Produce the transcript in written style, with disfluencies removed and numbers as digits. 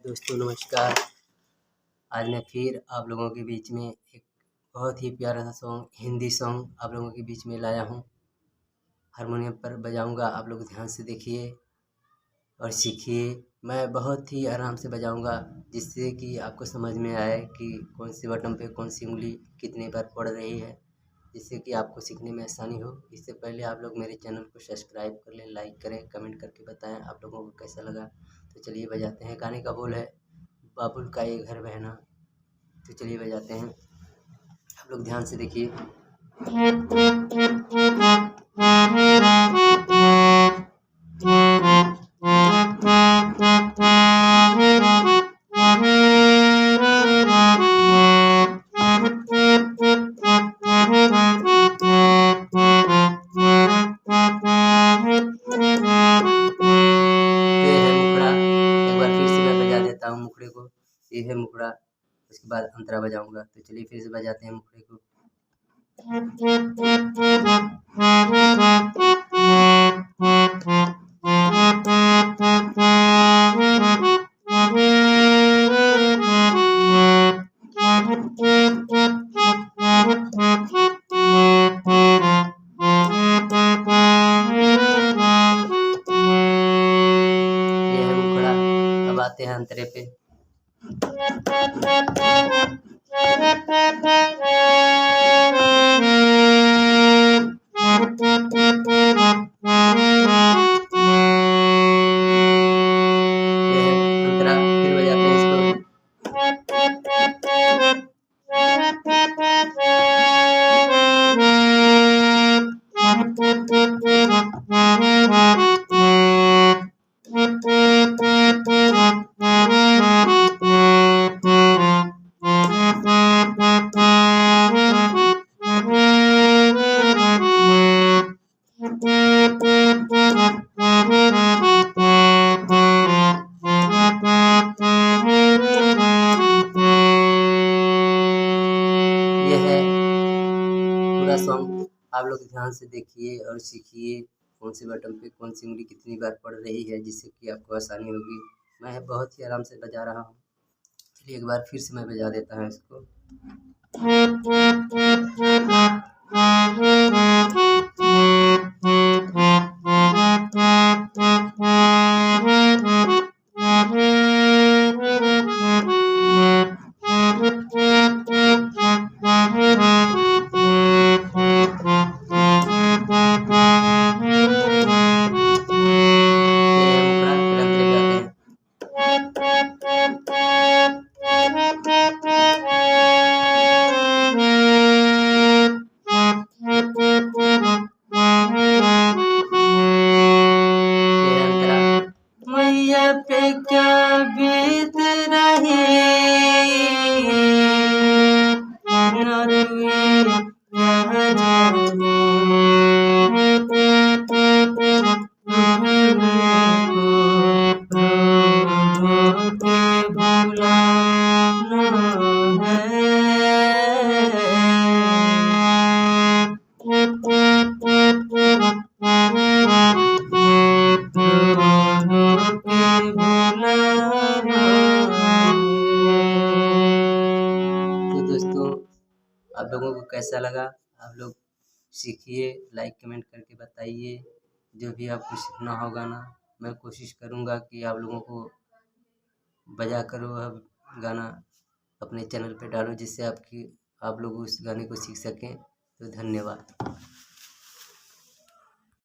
दोस्तों नमस्कार। आज मैं फिर आप लोगों के बीच में एक बहुत ही प्यारा सा सॉन्ग, हिंदी सॉन्ग आप लोगों के बीच में लाया हूँ। हारमोनियम पर बजाऊँगा, आप लोग ध्यान से देखिए और सीखिए। मैं बहुत ही आराम से बजाऊँगा जिससे कि आपको समझ में आए कि कौन से बटन पे कौन सी उंगली कितनी बार पड़ रही है, जिससे कि आपको सीखने में आसानी हो। इससे पहले आप लोग मेरे चैनल को सब्सक्राइब कर लें, लाइक करें, कमेंट करके बताएं आप लोगों को कैसा लगा। तो चलिए बजाते हैं। गाने का बोल है बाबुल का ये घर बहना। तो चलिए बजाते हैं, आप लोग ध्यान से देखिए। देता हूँ मुखड़े को, ये है मुखड़ा। उसके बाद अंतरा बजाऊंगा। तो चलिए फिर से बजाते हैं मुखड़े को। ये है मुखड़ा। अब आते हैं अंतरे पे। अंतरा फिर बजाते हैं इसको। ये है पूरा सॉन्ग। आप लोग ध्यान से देखिए और सीखिए कौन से बटन पे कौन सी उंगली कितनी बार पड़ रही है, जिससे कि आपको आसानी होगी। मैं बहुत ही आराम से बजा रहा हूँ। चलिए एक बार फिर से मैं बजा देता हूँ इसको। मैया पे क्या बीत रही ना तुम्हें क्या जाने। तो दोस्तों आप लोगों को कैसा लगा, आप लोग सीखिए, लाइक कमेंट करके बताइए। जो भी आपको सीखना हो गाना, मैं कोशिश करूँगा कि आप लोगों को बजा कर वह गाना अपने चैनल पे डालूँ, जिससे आप लोग उस गाने को सीख सकें। तो धन्यवाद।